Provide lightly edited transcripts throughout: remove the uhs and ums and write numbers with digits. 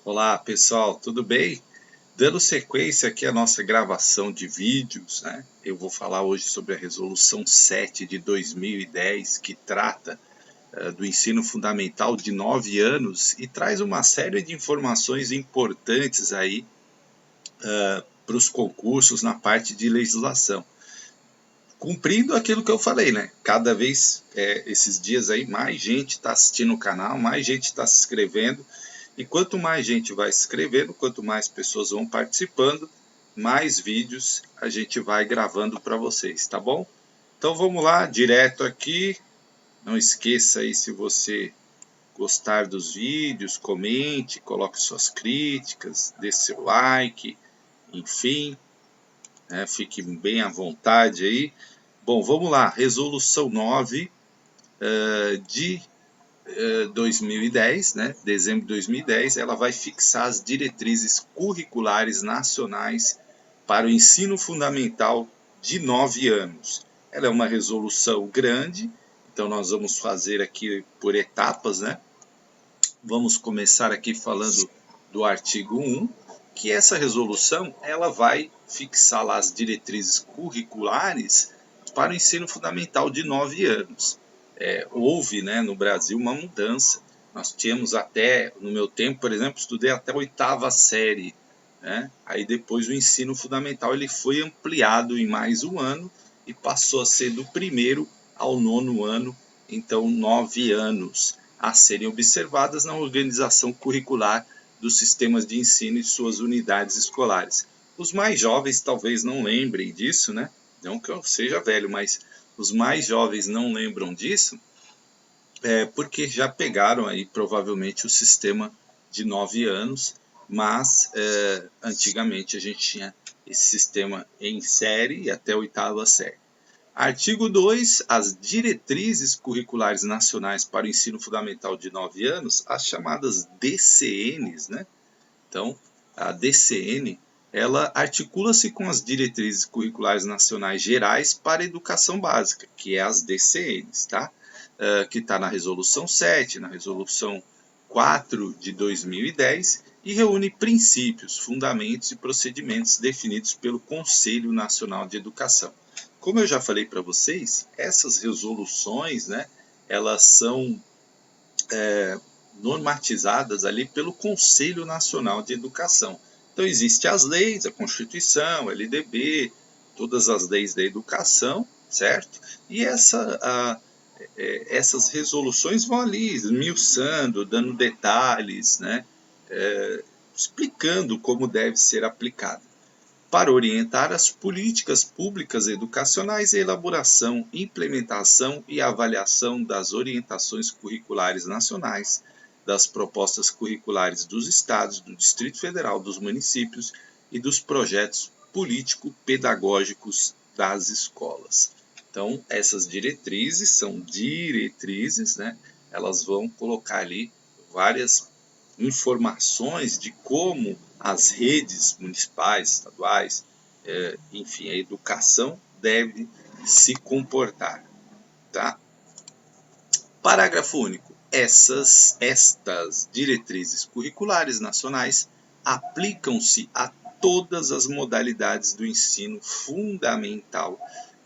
Olá pessoal, tudo bem? Dando sequência aqui à nossa gravação de vídeos, né? Eu vou falar hoje sobre a Resolução 7 de 2010, que trata do ensino fundamental de 9 anos e traz uma série de informações importantes aí para os concursos na parte de legislação. Cumprindo aquilo que eu falei, né? Cada vez, esses dias aí, mais gente está assistindo o canal, mais gente está se inscrevendo. E quanto mais gente vai se inscrevendo, quanto mais pessoas vão participando, mais vídeos a gente vai gravando para vocês, tá bom? Então vamos lá, direto aqui. Não esqueça aí, se você gostar dos vídeos, comente, coloque suas críticas, dê seu like, enfim, né, fique bem à vontade aí. Bom, vamos lá, Resolução 9 de 2010, né, dezembro de 2010, ela vai fixar as diretrizes curriculares nacionais para o ensino fundamental de 9 anos. Ela é uma resolução grande, então nós vamos fazer aqui por etapas, né? Vamos começar aqui falando do artigo 1, que essa resolução ela vai fixar lá as diretrizes curriculares para o ensino fundamental de 9 anos. Houve, né, no Brasil uma mudança. Nós tínhamos até, no meu tempo, por exemplo, estudei até a 8ª série. Né? Aí depois o ensino fundamental ele foi ampliado em mais um ano e passou a ser do 1º ao 9º ano, então 9 anos a serem observadas na organização curricular dos sistemas de ensino e suas unidades escolares. Os mais jovens talvez não lembrem disso, né? Não que eu seja velho, mas os mais jovens não lembram disso, porque já pegaram aí provavelmente o sistema de 9 anos, mas antigamente a gente tinha esse sistema em série e até a 8ª série. Artigo 2, as diretrizes curriculares nacionais para o ensino fundamental de 9 anos, as chamadas DCNs, né? Então, a DCN, ela articula-se com as diretrizes curriculares nacionais gerais para a educação básica, que é as DCNs, tá? Que está na Resolução 7, na Resolução 4 de 2010, e reúne princípios, fundamentos e procedimentos definidos pelo Conselho Nacional de Educação. Como eu já falei para vocês, essas resoluções, né, elas são normatizadas ali pelo Conselho Nacional de Educação. Então existem as leis, a Constituição, a LDB, todas as leis da educação, certo? E essas resoluções vão ali esmiuçando, dando detalhes, né, explicando como deve ser aplicado, para orientar as políticas públicas educacionais e elaboração, implementação e avaliação das orientações curriculares nacionais, das propostas curriculares dos estados, do Distrito Federal, dos municípios e dos projetos político-pedagógicos das escolas. Então, essas diretrizes são diretrizes, né? Elas vão colocar ali várias informações de como as redes municipais, estaduais, enfim, a educação deve se comportar. Tá? Parágrafo único. Estas diretrizes curriculares nacionais aplicam-se a todas as modalidades do ensino fundamental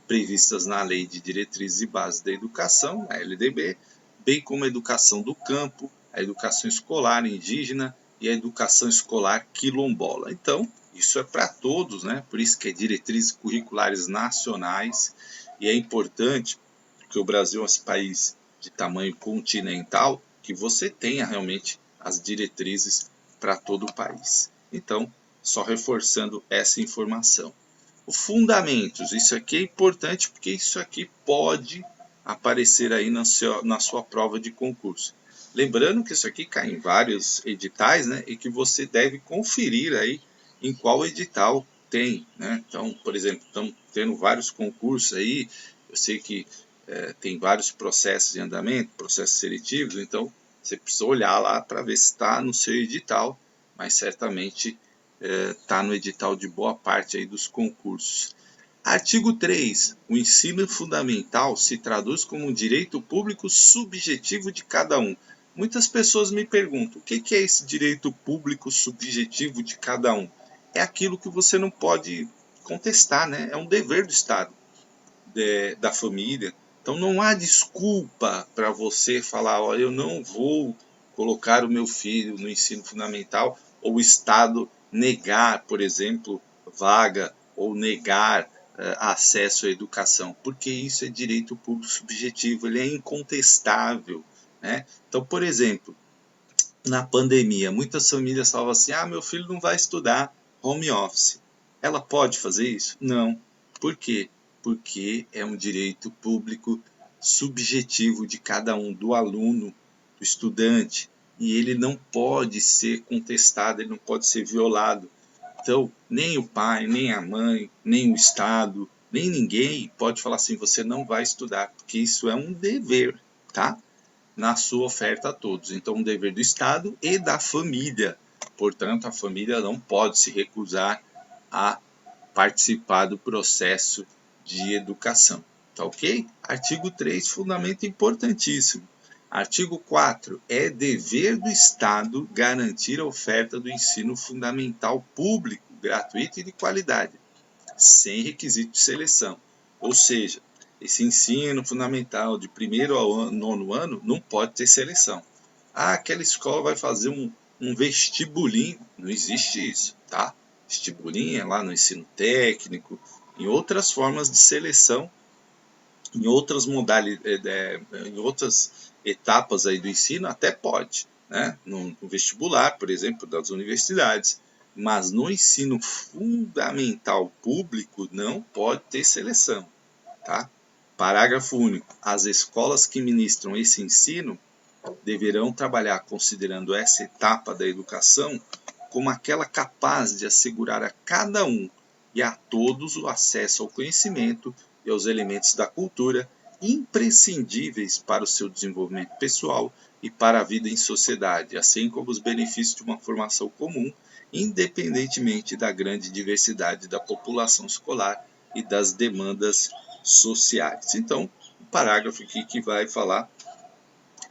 previstas na Lei de Diretrizes e Bases da Educação, a LDB, bem como a educação do campo, a educação escolar indígena e a educação escolar quilombola. Então, isso é para todos, né? Por isso que é diretrizes curriculares nacionais, e é importante, porque o Brasil é um país de tamanho continental, que você tenha realmente as diretrizes para todo o país. Então, só reforçando essa informação. O fundamentos, isso aqui é importante porque isso aqui pode aparecer aí na sua prova de concurso. Lembrando que isso aqui cai em vários editais, né, e que você deve conferir aí em qual edital tem, né? Então, por exemplo, estamos tendo vários concursos aí, eu sei que tem vários processos em andamento, processos seletivos, então você precisa olhar lá para ver se está no seu edital, mas certamente está no edital de boa parte aí dos concursos. Artigo 3. O ensino fundamental se traduz como um direito público subjetivo de cada um. Muitas pessoas me perguntam, o que é esse direito público subjetivo de cada um? É aquilo que você não pode contestar, né? É um dever do Estado, da família. Então não há desculpa para você falar, ó, eu não vou colocar o meu filho no ensino fundamental, ou o Estado negar, por exemplo, vaga ou negar acesso à educação, porque isso é direito público subjetivo, ele é incontestável, né? Então, por exemplo, na pandemia, muitas famílias falavam assim, meu filho não vai estudar home office. Ela pode fazer isso? Não. Por quê? Porque é um direito público subjetivo de cada um, do aluno, do estudante, e ele não pode ser contestado, ele não pode ser violado. Então, nem o pai, nem a mãe, nem o Estado, nem ninguém pode falar assim, você não vai estudar, porque isso é um dever, tá? Na sua oferta a todos. Então, um dever do Estado e da família. Portanto, a família não pode se recusar a participar do processo de educação. Tá ok? Artigo 3, fundamento importantíssimo. Artigo 4. É dever do Estado garantir a oferta do ensino fundamental público, gratuito e de qualidade, sem requisito de seleção. Ou seja, esse ensino fundamental de 1º ao 9º ano não pode ter seleção. Aquela escola vai fazer um vestibulinho. Não existe isso, tá? Vestibulinho é lá no ensino técnico, em outras formas de seleção, em outras modalidades, em outras etapas aí do ensino até pode, né? No vestibular, por exemplo, das universidades. Mas no ensino fundamental público não pode ter seleção, tá? Parágrafo único. As escolas que ministram esse ensino deverão trabalhar considerando essa etapa da educação como aquela capaz de assegurar a cada um e a todos o acesso ao conhecimento e aos elementos da cultura imprescindíveis para o seu desenvolvimento pessoal e para a vida em sociedade, assim como os benefícios de uma formação comum, independentemente da grande diversidade da população escolar e das demandas sociais. Então, o parágrafo aqui que vai falar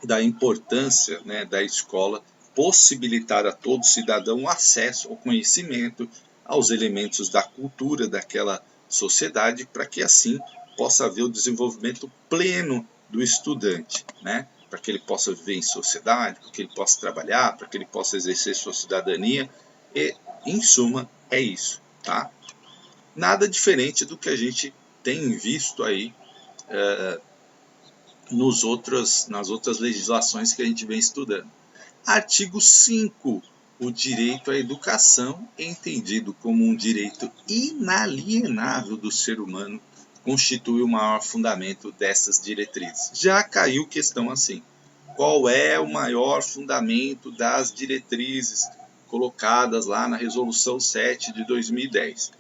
da importância, né, da escola possibilitar a todo cidadão acesso ao conhecimento, aos elementos da cultura daquela sociedade, para que assim possa haver o desenvolvimento pleno do estudante, né? Para que ele possa viver em sociedade, para que ele possa trabalhar, para que ele possa exercer sua cidadania. E, em suma, é isso, tá? Nada diferente do que a gente tem visto aí nas outras legislações que a gente vem estudando. Artigo 5. O direito à educação é entendido como um direito inalienável do ser humano, constitui o maior fundamento dessas diretrizes. Já caiu questão assim. Qual é o maior fundamento das diretrizes colocadas lá na Resolução 7 de 2010?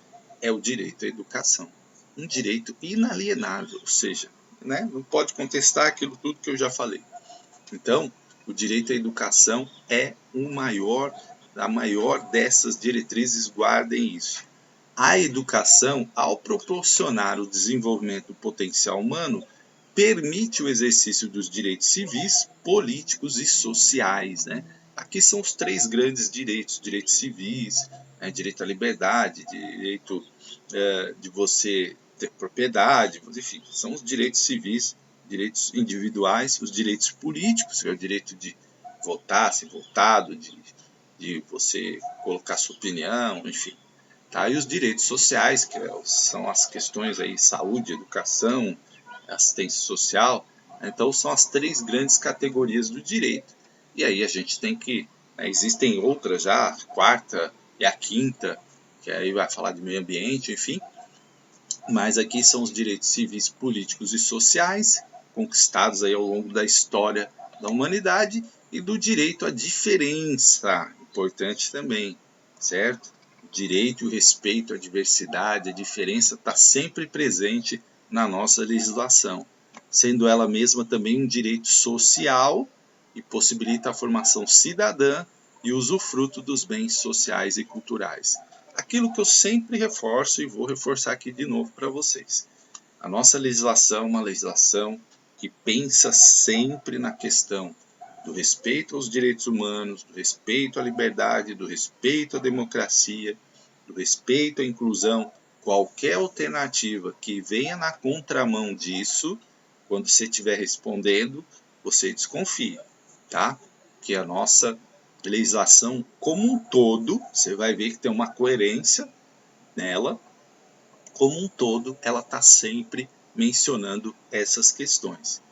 É o direito à educação. Um direito inalienável, ou seja, né, não pode contestar aquilo tudo que eu já falei. Então, o direito à educação é a maior dessas diretrizes, guardem isso. A educação, ao proporcionar o desenvolvimento do potencial humano, permite o exercício dos direitos civis, políticos e sociais, né? Aqui são os 3 grandes direitos: direitos civis, né? Direito à liberdade, direito de você ter propriedade, enfim, são os direitos civis, direitos individuais, os direitos políticos, que é o direito de votar, ser votado, de você colocar sua opinião, enfim. Tá? E os direitos sociais, que são as questões aí, saúde, educação, assistência social. Então, são as 3 grandes categorias do direito. E aí a gente tem que... existem outras já, a 4ª e a 5ª, que aí vai falar de meio ambiente, enfim. Mas aqui são os direitos civis, políticos e sociais, conquistados aí ao longo da história da humanidade, e do direito à diferença, importante também, certo? O direito e o respeito à diversidade, a diferença está sempre presente na nossa legislação, sendo ela mesma também um direito social e possibilita a formação cidadã e usufruto dos bens sociais e culturais. Aquilo que eu sempre reforço e vou reforçar aqui de novo para vocês. A nossa legislação é uma legislação que pensa sempre na questão do respeito aos direitos humanos, do respeito à liberdade, do respeito à democracia, do respeito à inclusão. Qualquer alternativa que venha na contramão disso, quando você estiver respondendo, você desconfie, tá? Que a nossa legislação como um todo, você vai ver que tem uma coerência nela, como um todo, ela está sempre mencionando essas questões.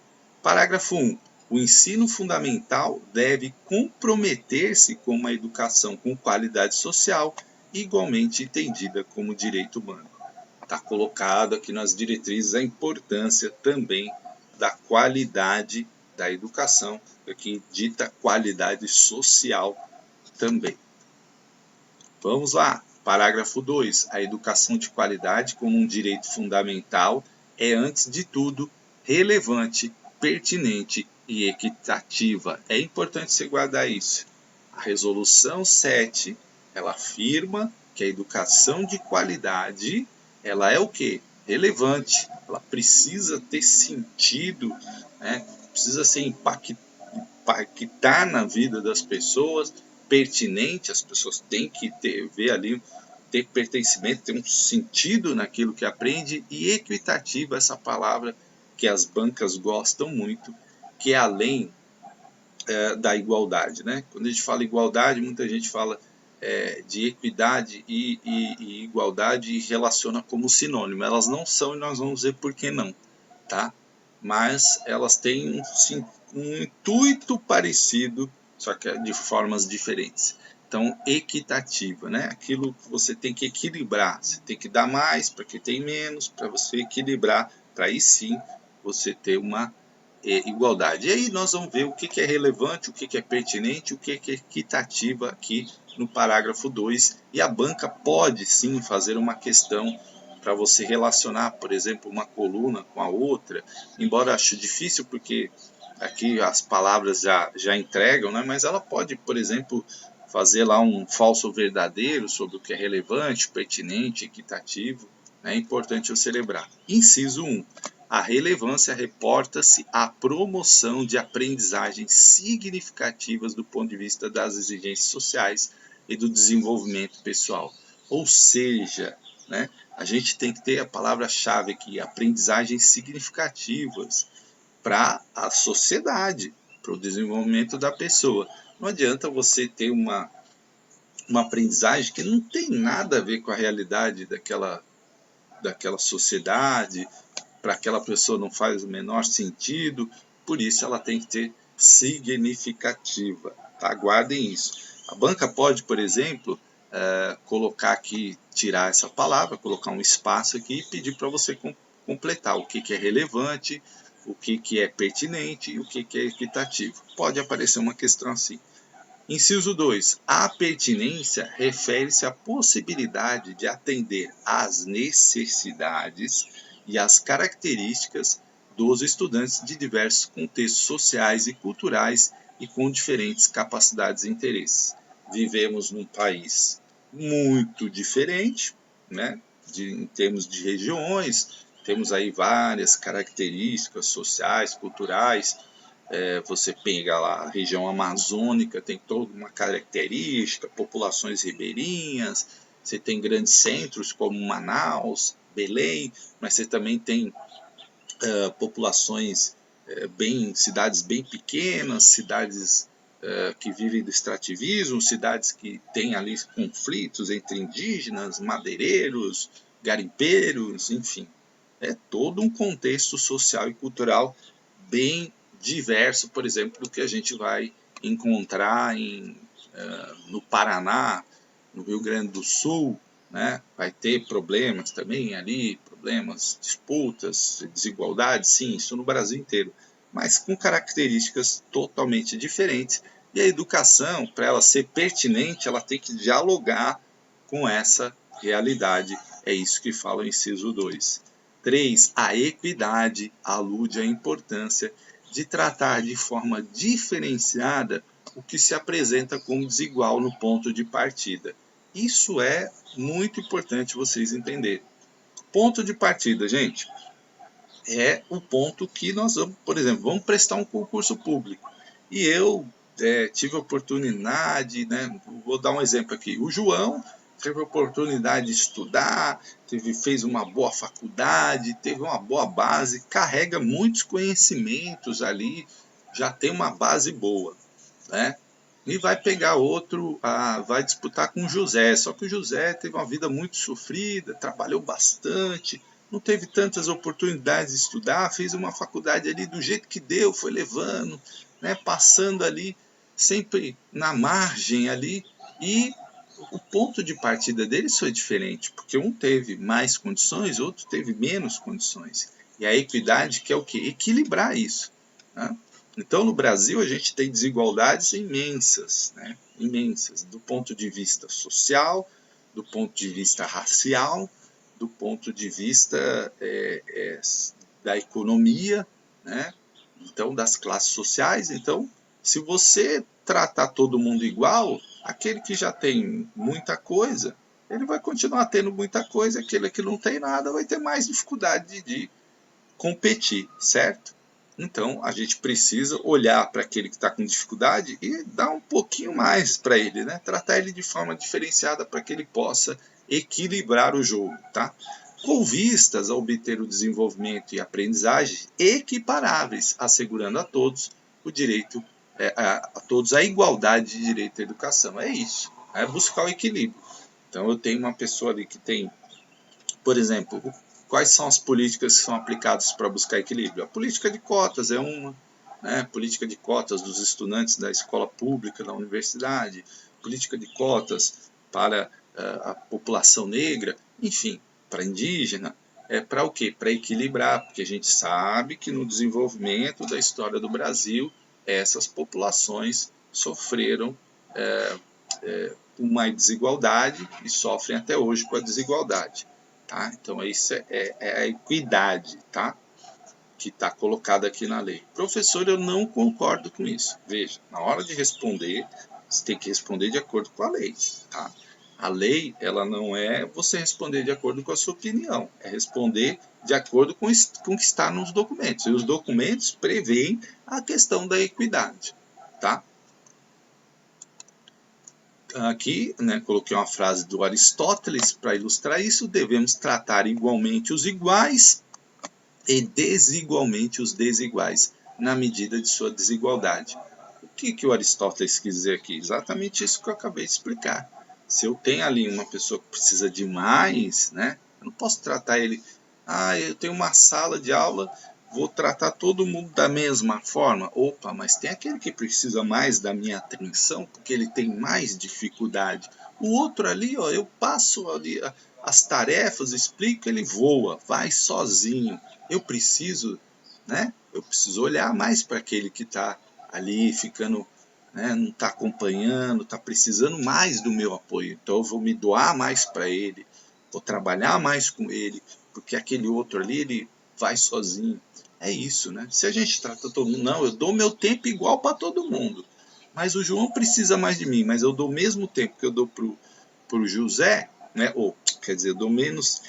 Parágrafo 1. O ensino fundamental deve comprometer-se com uma educação com qualidade social, igualmente entendida como direito humano. Está colocado aqui nas diretrizes a importância também da qualidade da educação, aqui dita qualidade social também. Vamos lá. Parágrafo 2. A educação de qualidade como um direito fundamental é, antes de tudo, relevante, pertinente e equitativa. É importante você guardar isso. A Resolução 7, ela afirma que a educação de qualidade, ela é o quê? Relevante. Ela precisa ter sentido, né? Precisa ser impactar na vida das pessoas, pertinente, as pessoas têm que ver ali, ter pertencimento, ter um sentido naquilo que aprende, e equitativa, essa palavra que as bancas gostam muito, que é além da igualdade, né? Quando a gente fala igualdade, muita gente fala de equidade e igualdade e relaciona como sinônimo. Elas não são, e nós vamos ver por que não, tá? Mas elas têm um intuito parecido, só que de formas diferentes. Então, equitativa, né? Aquilo que você tem que equilibrar, você tem que dar mais para quem tem menos, para você equilibrar, para aí sim você ter uma igualdade. E aí nós vamos ver o que é relevante, o que é pertinente, o que é equitativa aqui no parágrafo 2. E a banca pode sim fazer uma questão para você relacionar, por exemplo, uma coluna com a outra, embora eu ache difícil porque aqui as palavras já entregam, né? Mas ela pode, por exemplo, fazer lá um falso ou verdadeiro sobre o que é relevante, pertinente, equitativo. É importante eu celebrar. Inciso 1. A relevância reporta-se à promoção de aprendizagens significativas do ponto de vista das exigências sociais e do desenvolvimento pessoal. Ou seja, né, a gente tem que ter a palavra-chave aqui, aprendizagens significativas para a sociedade, para o desenvolvimento da pessoa. Não adianta você ter uma aprendizagem que não tem nada a ver com a realidade daquela sociedade, para aquela pessoa não faz o menor sentido, por isso ela tem que ter significativa. Tá? Guardem isso. A banca pode, por exemplo, colocar aqui, tirar essa palavra, colocar um espaço aqui e pedir para você completar o que é relevante, o que é pertinente e o que é equitativo. Pode aparecer uma questão assim. Inciso 2. A pertinência refere-se à possibilidade de atender às necessidades e às características dos estudantes de diversos contextos sociais e culturais e com diferentes capacidades e interesses. Vivemos num país muito diferente, né? Em termos de regiões, temos aí várias características sociais, culturais. Você pega lá a região amazônica, tem toda uma característica, populações ribeirinhas, você tem grandes centros como Manaus, Belém, mas você também tem populações cidades bem pequenas, cidades que vivem do extrativismo, cidades que têm ali conflitos entre indígenas, madeireiros, garimpeiros, enfim. É todo um contexto social e cultural bem diverso, por exemplo, do que a gente vai encontrar no Paraná, no Rio Grande do Sul, né? Vai ter problemas também ali, problemas, disputas, desigualdades, sim, isso no Brasil inteiro, mas com características totalmente diferentes. E a educação, para ela ser pertinente, ela tem que dialogar com essa realidade. É isso que fala o inciso 2. 3. A equidade alude à importância de tratar de forma diferenciada o que se apresenta como desigual no ponto de partida. Isso é muito importante vocês entenderem. Ponto de partida, gente, é o ponto que nós vamos, por exemplo, vamos prestar um concurso público. E eu tive a oportunidade, né, vou dar um exemplo aqui, o João teve a oportunidade de estudar, fez uma boa faculdade, teve uma boa base, carrega muitos conhecimentos ali, já tem uma base boa, né? E vai pegar outro, vai disputar com o José. Só que o José teve uma vida muito sofrida, trabalhou bastante, não teve tantas oportunidades de estudar, fez uma faculdade ali do jeito que deu, foi levando, né, passando ali, sempre na margem ali, e o ponto de partida deles foi diferente, porque um teve mais condições, outro teve menos condições. E a equidade quer o quê? Equilibrar isso, né? Então, no Brasil, a gente tem desigualdades imensas, né? Imensas, do ponto de vista social, do ponto de vista racial, do ponto de vista da economia, né? Então, das classes sociais. Então, se você tratar todo mundo igual, aquele que já tem muita coisa, ele vai continuar tendo muita coisa, aquele que não tem nada vai ter mais dificuldade de competir, certo? Então, a gente precisa olhar para aquele que está com dificuldade e dar um pouquinho mais para ele, né? Tratar ele de forma diferenciada para que ele possa equilibrar o jogo, tá? Com vistas a obter o desenvolvimento e aprendizagem equiparáveis, assegurando a todos o direito, a todos a igualdade de direito à educação. É isso, é buscar o equilíbrio. Então, eu tenho uma pessoa ali que tem, por exemplo, quais são as políticas que são aplicadas para buscar equilíbrio? A política de cotas é uma, né? Política de cotas dos estudantes da escola pública, da universidade, política de cotas para a população negra, enfim, para indígena. É para o quê? Para equilibrar, porque a gente sabe que no desenvolvimento da história do Brasil, essas populações sofreram uma desigualdade e sofrem até hoje com a desigualdade. Tá? Então, isso é a equidade, tá? Que está colocada aqui na lei. Professor, eu não concordo com isso. Veja, na hora de responder, você tem que responder de acordo com a lei. Tá? A lei, ela não é você responder de acordo com a sua opinião, é responder de acordo com o que está nos documentos. E os documentos prevêem a questão da equidade. Tá? Aqui, né, coloquei uma frase do Aristóteles para ilustrar isso: devemos tratar igualmente os iguais e desigualmente os desiguais, na medida de sua desigualdade. O que o Aristóteles quis dizer aqui? Exatamente isso que eu acabei de explicar. Se eu tenho ali uma pessoa que precisa de mais, né, eu não posso tratar ele, eu tenho uma sala de aula, vou tratar todo mundo da mesma forma. Opa, mas tem aquele que precisa mais da minha atenção, porque ele tem mais dificuldade. O outro ali, ó, eu passo ali as tarefas, explico, ele voa, vai sozinho. Eu preciso, né? Eu preciso olhar mais para aquele que está ali ficando, né, não está acompanhando, está precisando mais do meu apoio. Então eu vou me doar mais para ele, vou trabalhar mais com ele, porque aquele outro ali, ele vai sozinho. É isso, né? Se a gente trata todo mundo, não, eu dou meu tempo igual para todo mundo. Mas o João precisa mais de mim, mas eu dou o mesmo tempo que eu dou pro José, né? Ou, quer dizer, eu dou menos.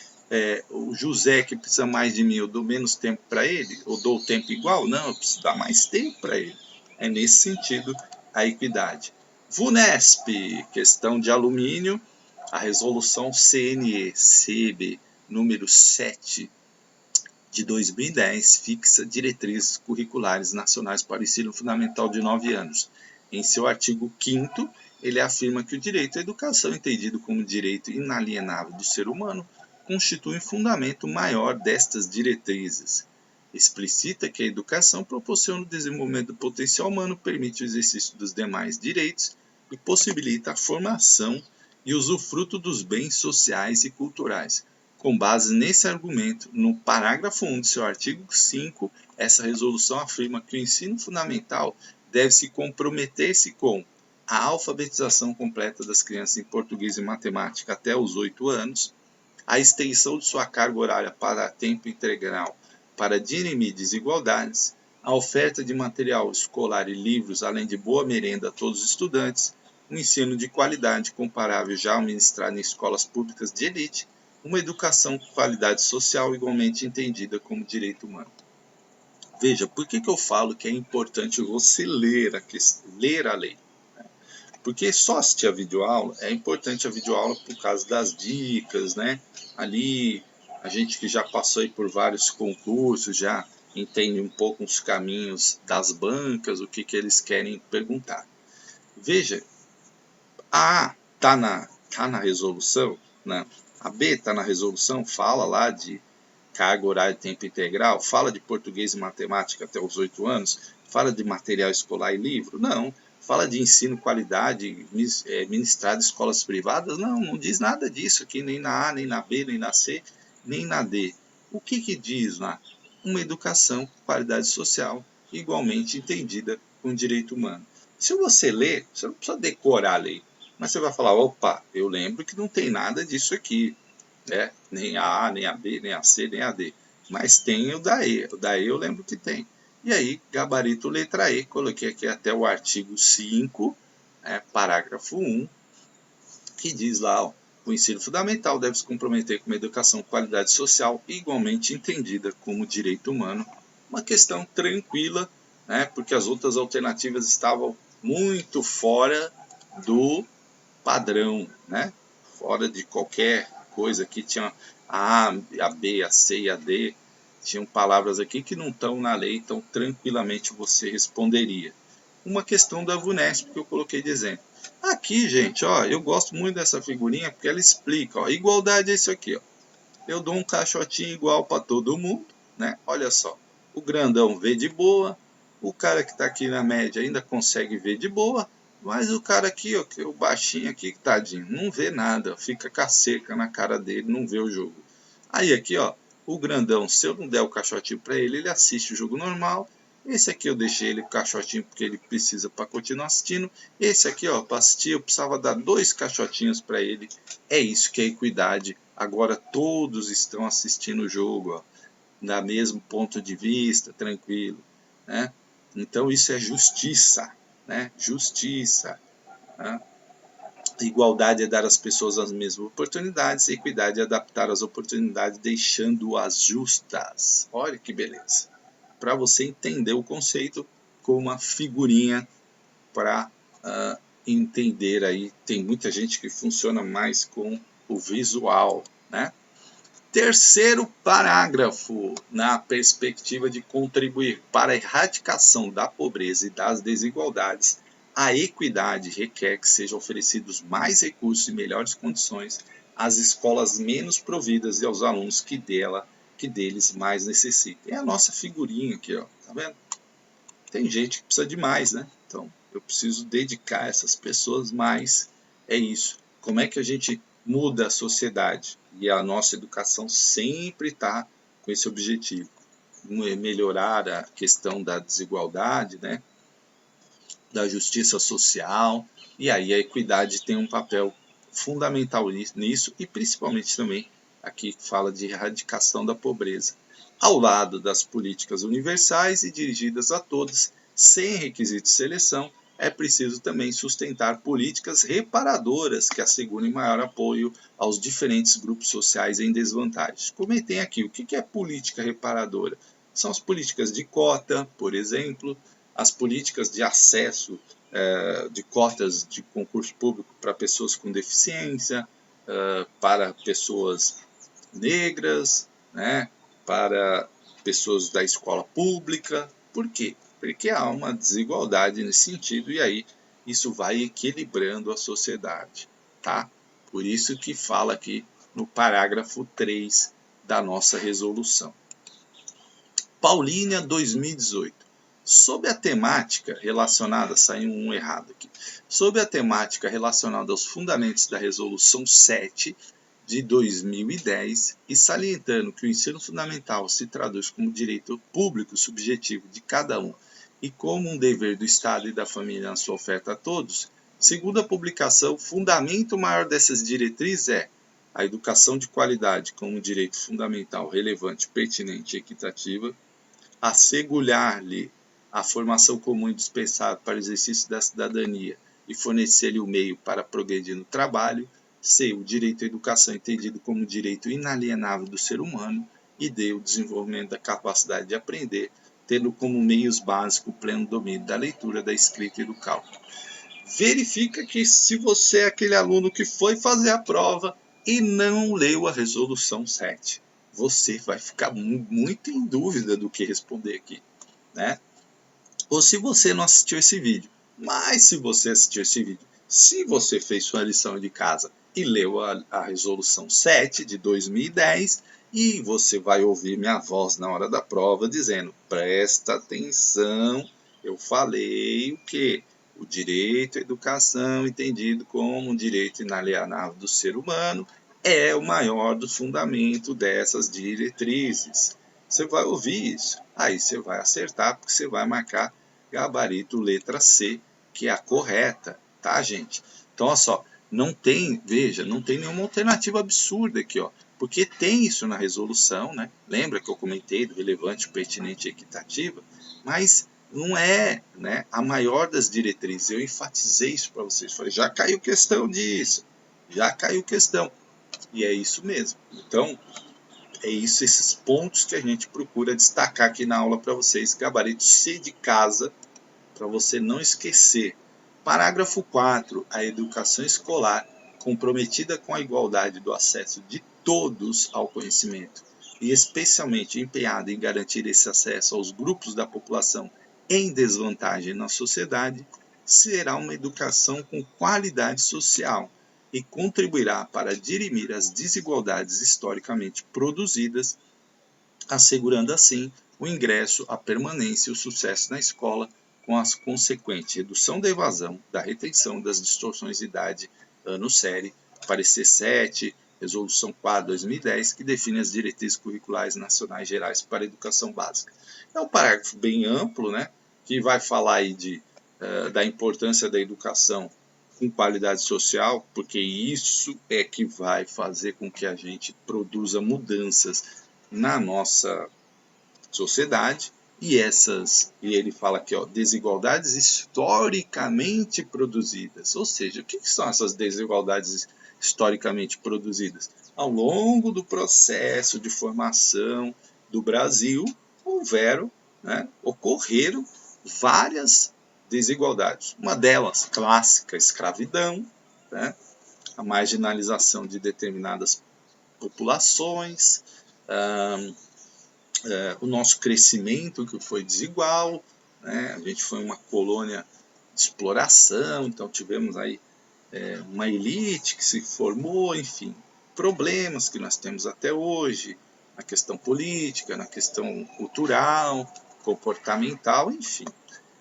O José que precisa mais de mim, eu dou menos tempo para ele? Eu dou o tempo igual? Não, eu preciso dar mais tempo para ele. É nesse sentido a equidade. VUNESP, questão de alumínio, a resolução CNE-CB número 7 de 2010 fixa diretrizes curriculares nacionais para o ensino fundamental de 9 anos. Em seu artigo 5º, ele afirma que o direito à educação, entendido como direito inalienável do ser humano, constitui um fundamento maior destas diretrizes. Explicita que a educação proporciona o desenvolvimento do potencial humano, permite o exercício dos demais direitos e possibilita a formação e usufruto dos bens sociais e culturais. Com base nesse argumento, no parágrafo 1 de seu artigo 5, essa resolução afirma que o ensino fundamental deve se comprometer-se com a alfabetização completa das crianças em português e matemática até os 8 anos, a extensão de sua carga horária para tempo integral para dirimir desigualdades, a oferta de material escolar e livros, além de boa merenda a todos os estudantes, um ensino de qualidade comparável já ao ministrado em escolas públicas de elite, uma educação com qualidade social igualmente entendida como direito humano. Veja, por que eu falo que é importante você ler a lei? Porque só assistir a videoaula, é importante a videoaula por causa das dicas, né? Ali, a gente que já passou aí por vários concursos, já entende um pouco os caminhos das bancas, o que eles querem perguntar. Veja, a A tá na resolução, né? A B está na resolução, fala lá de carga horária de tempo integral, fala de português e matemática até os 8 anos, fala de material escolar e livro? Não. Fala de ensino qualidade ministrado em escolas privadas? Não, não diz nada disso aqui, nem na A, nem na B, nem na C, nem na D. O que diz lá? Uma educação com qualidade social igualmente entendida com direito humano. Se você ler, você não precisa decorar a lei, mas você vai falar, opa, eu lembro que não tem nada disso aqui, né? Nem a A, nem a B, nem a C, nem a D. Mas tem o da E. O da E eu lembro que tem. E aí, gabarito letra E, coloquei aqui até o artigo 5, parágrafo 1, que diz lá, ó, o ensino fundamental deve se comprometer com uma educação de qualidade social igualmente entendida como direito humano. Uma questão tranquila, né, porque as outras alternativas estavam muito fora do padrão, né? Fora de qualquer coisa que tinha a B, a C e a D, tinham palavras aqui que não estão na lei, então tranquilamente você responderia. Uma questão da VUNESP que eu coloquei de exemplo. Aqui, gente, ó, eu gosto muito dessa figurinha porque ela explica, ó, igualdade é isso aqui, ó. Eu dou um caixotinho igual para todo mundo, né? Olha só, o grandão vê de boa, o cara que está aqui na média ainda consegue ver de boa, mas o cara aqui, ó, o baixinho aqui, tadinho, não vê nada, fica com a seca na cara dele, não vê o jogo. Aí aqui, ó, o grandão, se eu não der o caixotinho para ele, ele assiste o jogo normal. Esse aqui eu deixei ele com o caixotinho porque ele precisa para continuar assistindo. Esse aqui, ó, para assistir eu precisava dar 2 caixotinhos para ele. É isso que é equidade. Agora todos estão assistindo o jogo, ó, da mesmo ponto de vista, tranquilo, né? Então isso é justiça, né? Justiça, né? Igualdade é dar às pessoas as mesmas oportunidades, equidade é adaptar as oportunidades deixando-as justas. Olha que beleza. Para você entender o conceito com uma figurinha para entender aí. Tem muita gente que funciona mais com o visual, né? Terceiro parágrafo, na perspectiva de contribuir para a erradicação da pobreza e das desigualdades, a equidade requer que sejam oferecidos mais recursos e melhores condições às escolas menos providas e aos alunos que deles mais necessitem. É a nossa figurinha aqui, ó, tá vendo? Tem gente que precisa de mais, né? Então, eu preciso dedicar essas pessoas mais. É isso. Como é que a gente muda a sociedade? E a nossa educação sempre está com esse objetivo. Melhorar a questão da desigualdade, né? Da justiça social. E aí a equidade tem um papel fundamental nisso e principalmente também aqui fala de erradicação da pobreza. Ao lado das políticas universais e dirigidas a todos, sem requisitos de seleção, é preciso também sustentar políticas reparadoras que assegurem maior apoio aos diferentes grupos sociais em desvantagem. Comentei aqui, o que é política reparadora? São as políticas de cota, por exemplo, as políticas de acesso de cotas de concurso público para pessoas com deficiência, para pessoas negras, né, para pessoas da escola pública. Por quê? Porque há uma desigualdade nesse sentido e aí isso vai equilibrando a sociedade, tá? Por isso que fala aqui no parágrafo 3 da nossa resolução. Paulínia 2018. Sob a temática relacionada, saiu um errado aqui, sob a temática relacionada aos fundamentos da Resolução 7 de 2010 e salientando que o ensino fundamental se traduz como direito público subjetivo de cada um e como um dever do Estado e da família na sua oferta a todos, segundo a publicação, o fundamento maior dessas diretrizes é a educação de qualidade como um direito fundamental, relevante, pertinente e equitativa, assegurar-lhe a formação comum indispensável para o exercício da cidadania e fornecer-lhe o meio para progredir no trabalho, C. O direito à educação entendido como direito inalienável do ser humano e D. O desenvolvimento da capacidade de aprender tendo como meios básicos o pleno domínio da leitura, da escrita e do cálculo. Verifica que se você é aquele aluno que foi fazer a prova e não leu a resolução 7, você vai ficar muito em dúvida do que responder aqui, né? Ou se você não assistiu esse vídeo. Mas se você assistiu esse vídeo, se você fez sua lição de casa e leu a resolução 7 de 2010, e você vai ouvir minha voz na hora da prova dizendo: presta atenção, eu falei o quê? O direito à educação, entendido como um direito inalienável do ser humano, é o maior dos fundamentos dessas diretrizes. Você vai ouvir isso, aí você vai acertar, porque você vai marcar gabarito letra C, que é a correta, tá, gente? Então, olha só, não tem, veja, não tem nenhuma alternativa absurda aqui, ó, porque tem isso na resolução, né? Lembra que eu comentei do relevante, pertinente e equitativa? Mas não é, né, a maior das diretrizes. Eu enfatizei isso para vocês. Falei, já caiu questão disso, já caiu questão. E é isso mesmo. Então, é isso, esses pontos que a gente procura destacar aqui na aula para vocês. Gabarito C de casa, para você não esquecer. Parágrafo 4. A educação escolar, comprometida com a igualdade do acesso de todos ao conhecimento, e especialmente empenhada em garantir esse acesso aos grupos da população em desvantagem na sociedade, será uma educação com qualidade social e contribuirá para dirimir as desigualdades historicamente produzidas, assegurando assim o ingresso, a permanência e o sucesso na escola, com a consequente redução da evasão, da retenção, das distorções de idade, ano série, parecer 7, resolução 4 de 2010, que define as diretrizes curriculares nacionais gerais para a educação básica. É um parágrafo bem amplo, né, que vai falar aí da importância da educação com qualidade social, porque isso é que vai fazer com que a gente produza mudanças na nossa sociedade, e ele fala aqui, ó, desigualdades historicamente produzidas. Ou seja, o que são essas desigualdades historicamente produzidas? Ao longo do processo de formação do Brasil, ocorreram várias desigualdades. Uma delas, clássica, escravidão, né? A marginalização de determinadas populações, o nosso crescimento que foi desigual, né? A gente foi uma colônia de exploração, então tivemos aí uma elite que se formou, enfim, problemas que nós temos até hoje, na questão política, na questão cultural, comportamental, enfim.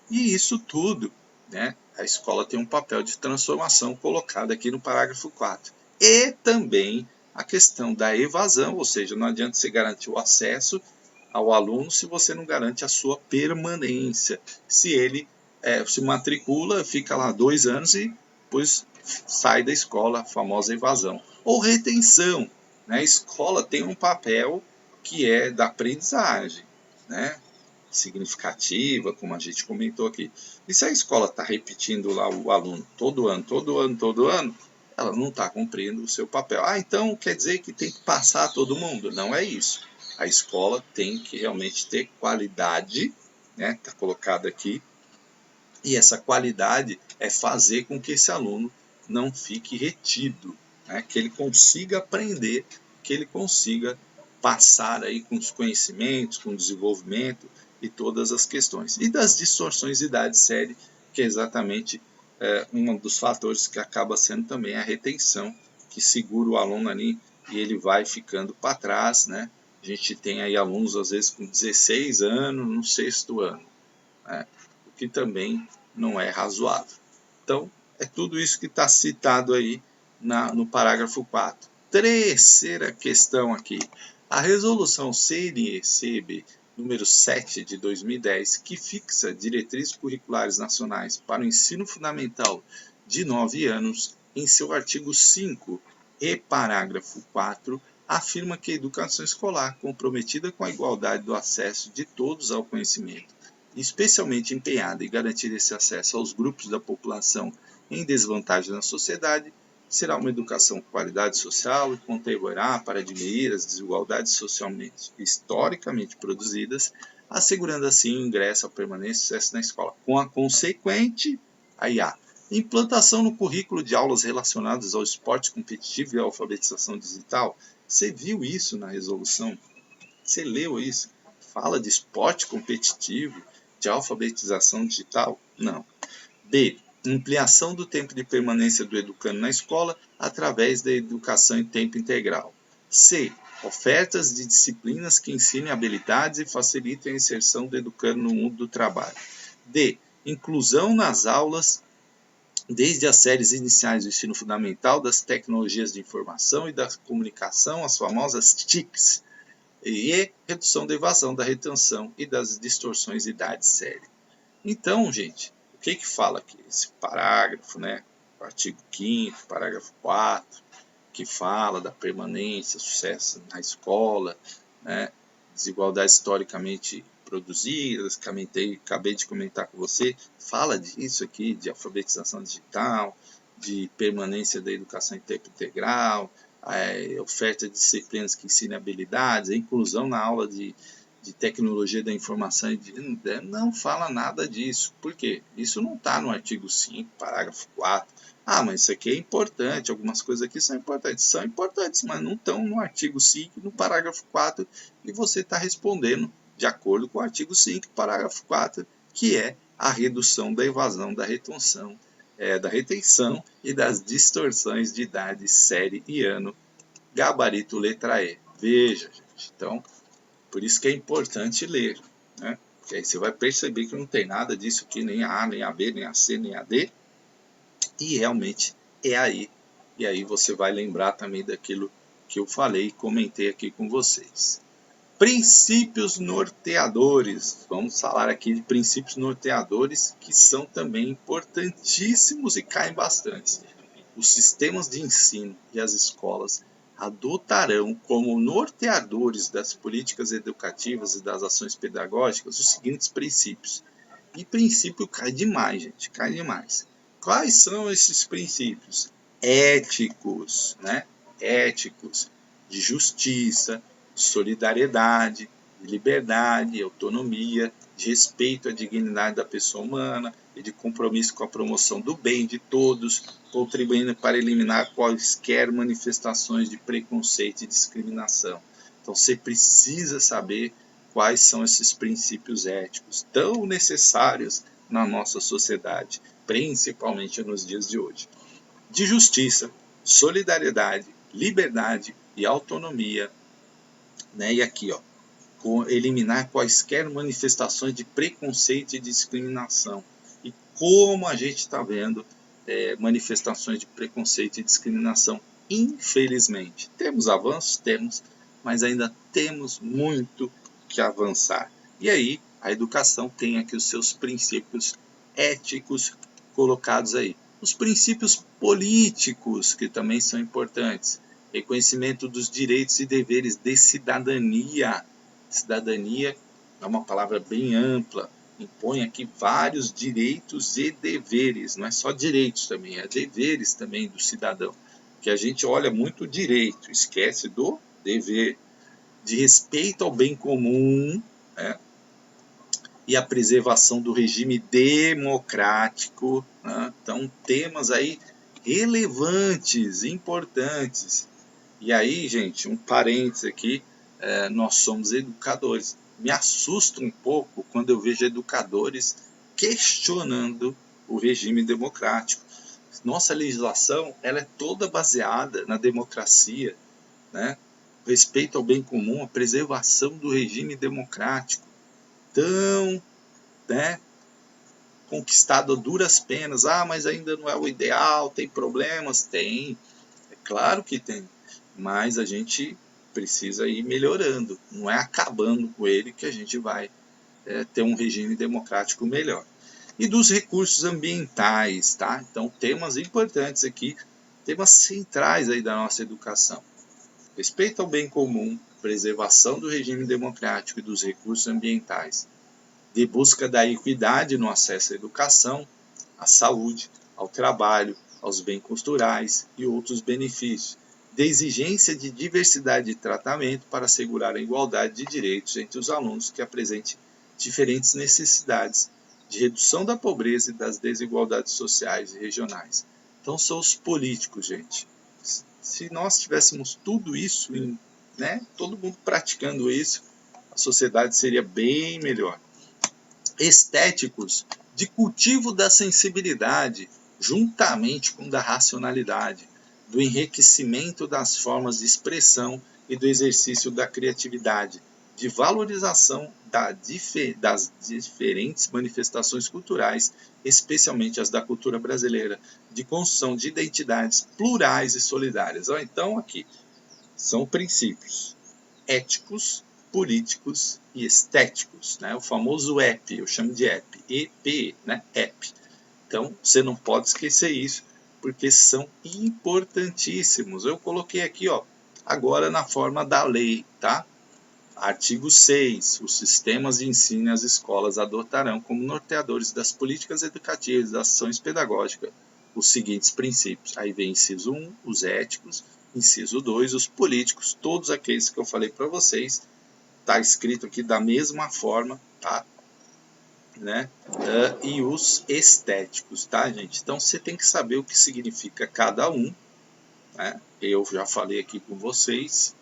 E isso tudo, né, a escola tem um papel de transformação colocado aqui no parágrafo 4. E também a questão da evasão, ou seja, não adianta você garantir o acesso ao aluno se você não garante a sua permanência. Se ele se matricula, fica lá 2 anos e depois sai da escola, a famosa evasão. Ou retenção, né? A escola tem um papel que é da aprendizagem, né? Significativa, como a gente comentou aqui. E se a escola está repetindo lá o aluno todo ano, ela não está cumprindo o seu papel. Então quer dizer que tem que passar todo mundo? Não é isso. A escola tem que realmente ter qualidade, né? Está colocado aqui. E essa qualidade é fazer com que esse aluno não fique retido, né? Que ele consiga aprender, que ele consiga passar aí com os conhecimentos, com o desenvolvimento e todas as questões. E das distorções de idade série, que é exatamente um dos fatores que acaba sendo também a retenção, que segura o aluno ali e ele vai ficando para trás, né? A gente tem aí alunos, às vezes, com 16 anos no 6º ano, né? O que também não é razoável. Então, é tudo isso que está citado aí no parágrafo 4. Terceira questão aqui. A resolução CNE-CB número 7 de 2010, que fixa diretrizes curriculares nacionais para o ensino fundamental de 9 anos, em seu artigo 5 e parágrafo 4, afirma que a educação escolar, comprometida com a igualdade do acesso de todos ao conhecimento, especialmente empenhada em garantir esse acesso aos grupos da população em desvantagem na sociedade, será uma educação com qualidade social e contribuirá para diminuir as desigualdades socialmente historicamente produzidas, assegurando assim o ingresso, a permanência e sucesso na escola, com a consequente implantação no currículo de aulas relacionadas ao esporte competitivo e à alfabetização digital. Você viu isso na resolução? Você leu isso? Fala de esporte competitivo, de alfabetização digital? Não. B. Ampliação do tempo de permanência do educando na escola através da educação em tempo integral. C. Ofertas de disciplinas que ensinem habilidades e facilitem a inserção do educando no mundo do trabalho. D. Inclusão nas aulas, desde as séries iniciais do ensino fundamental, das tecnologias de informação e da comunicação, as famosas TICs, e redução da evasão, da retenção e das distorções de idade séria. Então, gente, o que fala aqui? Esse parágrafo, né? O artigo 5º, parágrafo 4, que fala da permanência, sucesso na escola, né? Desigualdades historicamente produzidas, acabei de comentar com você, fala disso aqui, de alfabetização digital, de permanência da educação em tempo integral, a oferta de disciplinas que ensinem habilidades, a inclusão na aula de tecnologia da informação, não fala nada disso. Por quê? Isso não está no artigo 5, parágrafo 4. Ah, mas isso aqui é importante, algumas coisas aqui são importantes, mas não estão no artigo 5, no parágrafo 4, e você está respondendo de acordo com o artigo 5, parágrafo 4, que é a redução da evasão, da retenção e das distorções de idade, série e ano, gabarito letra E. Veja, gente, então, por isso que é importante ler, né? Porque aí você vai perceber que não tem nada disso aqui, nem a A, nem a B, nem a C, nem a D, e realmente é aí. E aí você vai lembrar também daquilo que eu falei e comentei aqui com vocês. Princípios norteadores. Vamos falar aqui de princípios norteadores que são também importantíssimos e caem bastante. Os sistemas de ensino e as escolas adotarão como norteadores das políticas educativas e das ações pedagógicas os seguintes princípios. E princípio cai demais, gente, cai demais. Quais são esses princípios? Éticos, né? Éticos, de justiça, de solidariedade, de liberdade, autonomia, de respeito à dignidade da pessoa humana e de compromisso com a promoção do bem de todos, contribuindo para eliminar quaisquer manifestações de preconceito e discriminação. Então você precisa saber quais são esses princípios éticos tão necessários na nossa sociedade, principalmente nos dias de hoje. De justiça, solidariedade, liberdade e autonomia, né? E aqui, ó, eliminar quaisquer manifestações de preconceito e discriminação. E como a gente está vendo manifestações de preconceito e discriminação, infelizmente. Temos avanços? Temos, mas ainda temos muito que avançar. E aí, a educação tem aqui os seus princípios éticos colocados aí. Os princípios políticos, que também são importantes. Reconhecimento dos direitos e deveres de cidadania. Cidadania é uma palavra bem ampla, impõe aqui vários direitos e deveres, não é só direitos também, é deveres também do cidadão, que a gente olha muito o direito, esquece do dever, de respeito ao bem comum, né? E a preservação do regime democrático, né? Então, temas aí relevantes, importantes. E aí, gente, um parênteses aqui, nós somos educadores. Me assusta um pouco quando eu vejo educadores questionando o regime democrático. Nossa legislação ela é toda baseada na democracia, né? Respeito ao bem comum, a preservação do regime democrático. Tão, né, conquistado a duras penas. Ah, mas ainda não é o ideal, tem problemas? Tem, é claro que tem. Mas a gente precisa ir melhorando, não é acabando com ele que a gente vai ter um regime democrático melhor. E dos recursos ambientais, tá? Então, temas importantes aqui, temas centrais aí da nossa educação. Respeito ao bem comum, preservação do regime democrático e dos recursos ambientais, de busca da equidade no acesso à educação, à saúde, ao trabalho, aos bens culturais e outros benefícios, de exigência de diversidade de tratamento para assegurar a igualdade de direitos entre os alunos que apresentem diferentes necessidades de redução da pobreza e das desigualdades sociais e regionais. Então são os políticos, gente. Se nós tivéssemos tudo isso, né, todo mundo praticando isso, a sociedade seria bem melhor. Estéticos, de cultivo da sensibilidade, juntamente com da racionalidade, do enriquecimento das formas de expressão e do exercício da criatividade, de valorização das diferentes manifestações culturais, especialmente as da cultura brasileira, de construção de identidades plurais e solidárias. Então, aqui são princípios éticos, políticos e estéticos, né? O famoso EP, eu chamo de EP, EP, né? EP. Então, você não pode esquecer isso, porque são importantíssimos. Eu coloquei aqui, ó, agora na forma da lei, tá? Artigo 6. Os sistemas de ensino e as escolas adotarão como norteadores das políticas educativas e das ações pedagógicas os seguintes princípios. Aí vem inciso 1, os éticos, inciso 2, os políticos, todos aqueles que eu falei para vocês, está escrito aqui da mesma forma, tá? Né? E os estéticos, tá, gente? Então você tem que saber o que significa cada um, né? Eu já falei aqui com vocês,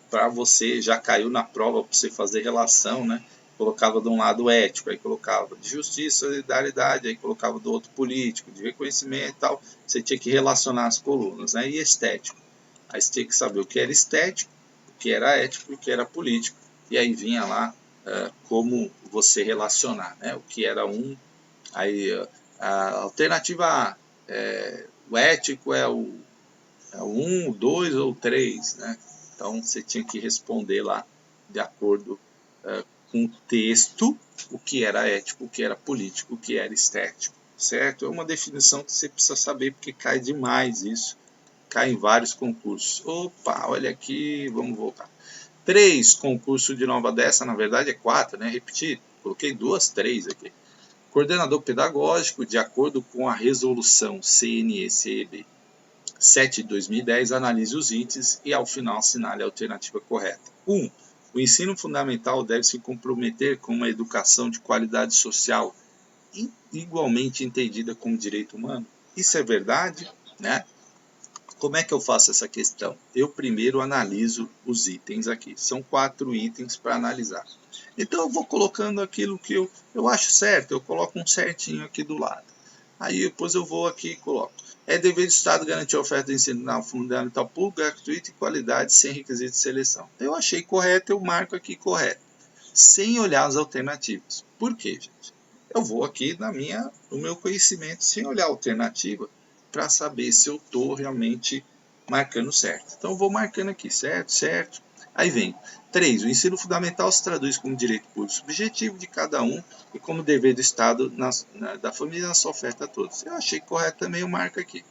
para você, já caiu na prova para você fazer relação, né? Colocava de um lado ético, aí colocava de justiça, solidariedade, aí colocava do outro político, de reconhecimento e tal. Você tinha que relacionar as colunas, né? E estético. Aí você tinha que saber o que era estético, o que era ético e o que era político. E aí vinha lá como você relacionar, né? O que era um. Aí a alternativa A, o ético é o 1, o 2 ou o 3, né? Então você tinha que responder lá de acordo com o texto, o que era ético, o que era político, o que era estético, certo? É uma definição que você precisa saber, porque cai demais isso, cai em vários concursos. Opa, olha aqui, vamos voltar. 3, concurso de nova dessa, na verdade é 4, né? Repetir, coloquei 3 aqui. Coordenador pedagógico, de acordo com a resolução CNE-CEB 7 de 2010, analise os itens e, ao final, assinale a alternativa correta. 1. O ensino fundamental deve se comprometer com uma educação de qualidade social igualmente entendida como direito humano. Isso é verdade, né? Como é que eu faço essa questão? Eu primeiro analiso os itens aqui. São 4 itens para analisar. Então eu vou colocando aquilo que eu acho certo, eu coloco um certinho aqui do lado. Aí depois eu vou aqui e coloco. É dever do Estado garantir a oferta de ensino fundamental público, gratuito e qualidade, sem requisito de seleção. Eu achei correto, eu marco aqui correto. Sem olhar as alternativas. Por quê, gente? Eu vou aqui no meu conhecimento, sem olhar a alternativa, para saber se eu estou realmente marcando certo. Então eu vou marcando aqui, certo, certo. Aí vem 3. O ensino fundamental se traduz como direito público subjetivo de cada um e como dever do Estado da família na sua oferta a todos. Eu achei correto também, eu marco aqui.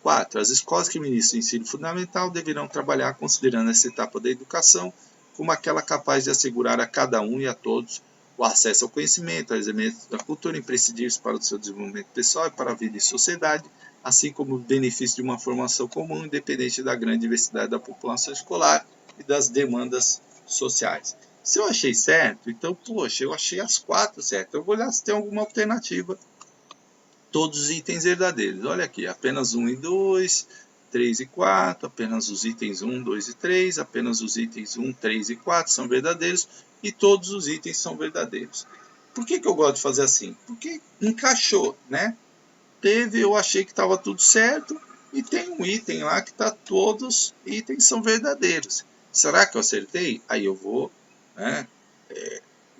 4. As escolas que ministram o ensino fundamental deverão trabalhar considerando essa etapa da educação como aquela capaz de assegurar a cada um e a todos o acesso ao conhecimento, aos elementos da cultura imprescindíveis para o seu desenvolvimento pessoal e para a vida em sociedade, assim como o benefício de uma formação comum, independente da grande diversidade da população escolar e das demandas sociais. Se eu achei certo, então, poxa, eu achei as 4 certas. Eu vou olhar se tem alguma alternativa. Todos os itens verdadeiros. Olha aqui, apenas 1 e 2, 3 e 4, apenas os itens 1, 2 e 3, apenas os itens 1, 3 e 4 são verdadeiros e todos os itens são verdadeiros. Por que eu gosto de fazer assim? Porque encaixou, né? Eu achei que estava tudo certo e tem um item lá que está todos itens são verdadeiros. Será que eu acertei? Aí eu vou, né,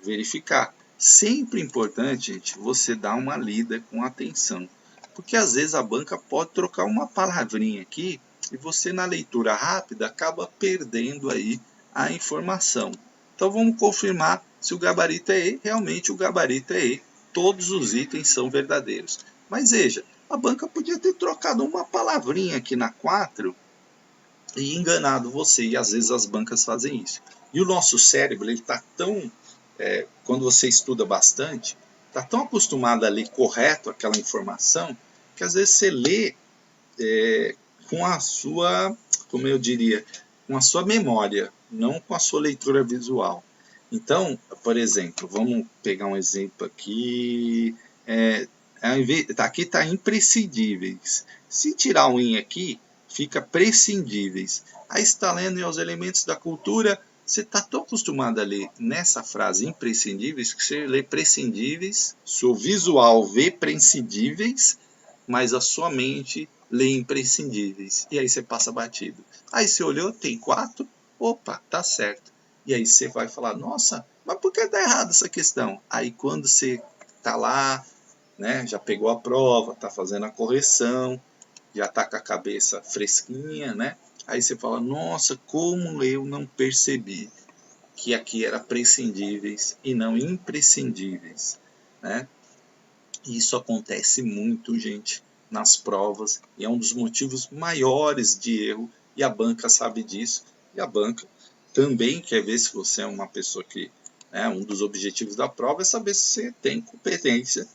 verificar. Sempre importante, gente, você dar uma lida com atenção. Porque às vezes a banca pode trocar uma palavrinha aqui e você na leitura rápida acaba perdendo aí a informação. Então vamos confirmar se o gabarito é E. Realmente o gabarito é E. Todos os itens são verdadeiros. Mas veja, a banca podia ter trocado uma palavrinha aqui na 4 e enganado você. E às vezes as bancas fazem isso. E o nosso cérebro está tão... quando você estuda bastante, está tão acostumado a ler correto aquela informação, que às vezes você lê com a sua, como eu diria, com a sua memória, não com a sua leitura visual. Então, por exemplo, vamos pegar um exemplo aqui. Aqui está imprescindíveis. Se tirar um in aqui, fica prescindíveis. Aí você está lendo os elementos da cultura. Você está tão acostumado a ler nessa frase imprescindíveis que você lê prescindíveis, seu visual vê prescindíveis, mas a sua mente lê imprescindíveis. E aí você passa batido. Aí você olhou, tem 4, opa, tá certo. E aí você vai falar, nossa, mas por que tá errado essa questão? Aí quando você tá lá, né, já pegou a prova, tá fazendo a correção, já tá com a cabeça fresquinha, né? Aí você fala, nossa, como eu não percebi que aqui era prescindíveis e não imprescindíveis, né? E isso acontece muito, gente, nas provas, e é um dos motivos maiores de erro, e a banca sabe disso, e a banca também quer ver se você é uma pessoa que, né, um dos objetivos da prova é saber se você tem competência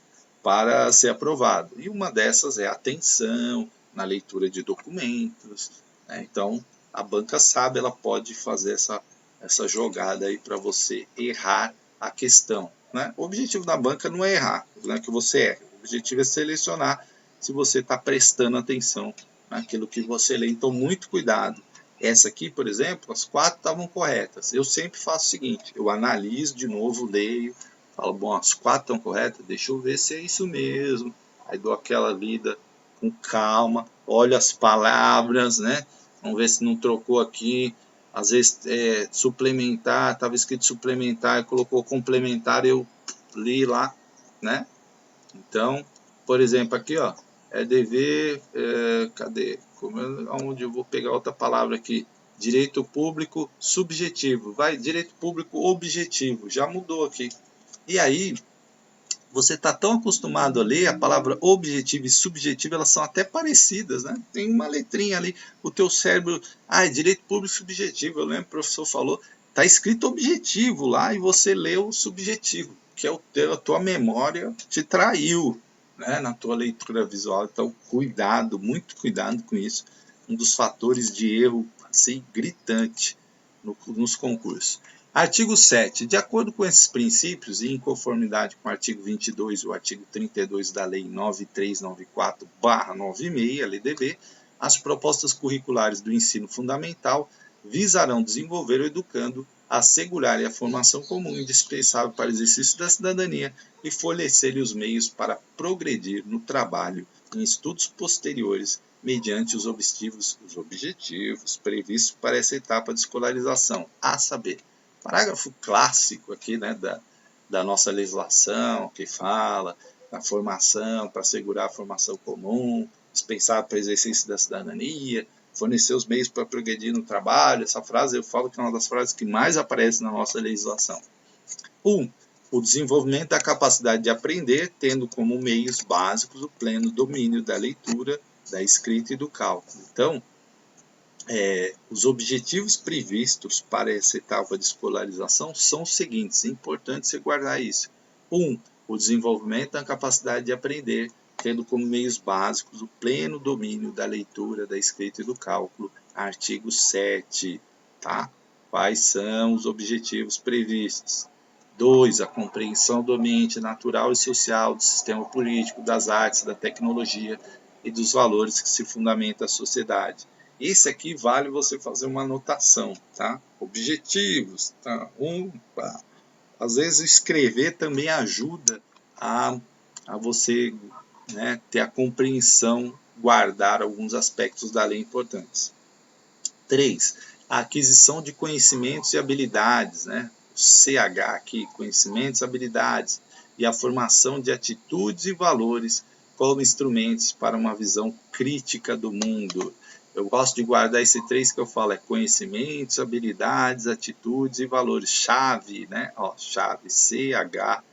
para ser aprovado. E uma dessas é a atenção na leitura de documentos, né? Então, a banca sabe, ela pode fazer essa jogada aí para você errar a questão, né? O objetivo da banca não é errar, não é que você erre. O objetivo é selecionar se você está prestando atenção naquilo que você lê. Então, muito cuidado. Essa aqui, por exemplo, as 4 estavam corretas. Eu sempre faço o seguinte, eu analiso de novo, leio, falo, bom, as 4 estão corretas, deixa eu ver se é isso mesmo. Aí dou aquela lida com calma, olho as palavras, né? Vamos ver se não trocou aqui. Às vezes, suplementar, estava escrito suplementar, colocou complementar, eu li lá, né? Então, por exemplo, aqui, ó, é dever, cadê? Onde eu vou pegar outra palavra aqui? Direito público subjetivo. Vai, direito público objetivo. Já mudou aqui. E aí, você está tão acostumado a ler, a palavra objetivo e subjetivo, elas são até parecidas, né? Tem uma letrinha ali, o teu cérebro, é direito público subjetivo, eu lembro que o professor falou, está escrito objetivo lá e você leu subjetivo, que é a tua memória te traiu, né, na tua leitura visual. Então, cuidado, muito cuidado com isso. Um dos fatores de erro, assim, gritante nos concursos. Artigo 7. De acordo com esses princípios e em conformidade com o artigo 22 e o artigo 32 da Lei 9394/96, LDB, as propostas curriculares do ensino fundamental visarão desenvolver o educando, assegurar a formação comum indispensável para o exercício da cidadania e fornecer-lhe os meios para progredir no trabalho em estudos posteriores mediante os objetivos previstos para essa etapa de escolarização, a saber, parágrafo clássico aqui, né, da nossa legislação, que fala da formação, para assegurar a formação comum, dispensável para o exercício da cidadania, fornecer os meios para progredir no trabalho. Essa frase eu falo que é uma das frases que mais aparece na nossa legislação. 1. O desenvolvimento da capacidade de aprender, tendo como meios básicos o pleno domínio da leitura, da escrita e do cálculo. Então, os objetivos previstos para essa etapa de escolarização são os seguintes, é importante você guardar isso. 1. O desenvolvimento da capacidade de aprender, tendo como meios básicos o pleno domínio da leitura, da escrita e do cálculo. Artigo 7. Tá? Quais são os objetivos previstos? 2. A compreensão do ambiente natural e social, do sistema político, das artes, da tecnologia e dos valores que se fundamentam a sociedade. Esse aqui vale você fazer uma anotação, tá? Objetivos, tá? Às vezes escrever também ajuda a você, né, ter a compreensão, guardar alguns aspectos da lei importantes. 3. A aquisição de conhecimentos e habilidades, né? O CH aqui, conhecimentos e habilidades, e a formação de atitudes e valores como instrumentos para uma visão crítica do mundo. Eu gosto de guardar esse 3 que eu falo, é conhecimentos, habilidades, atitudes e valores. Chave, né? Ó, chave, CH,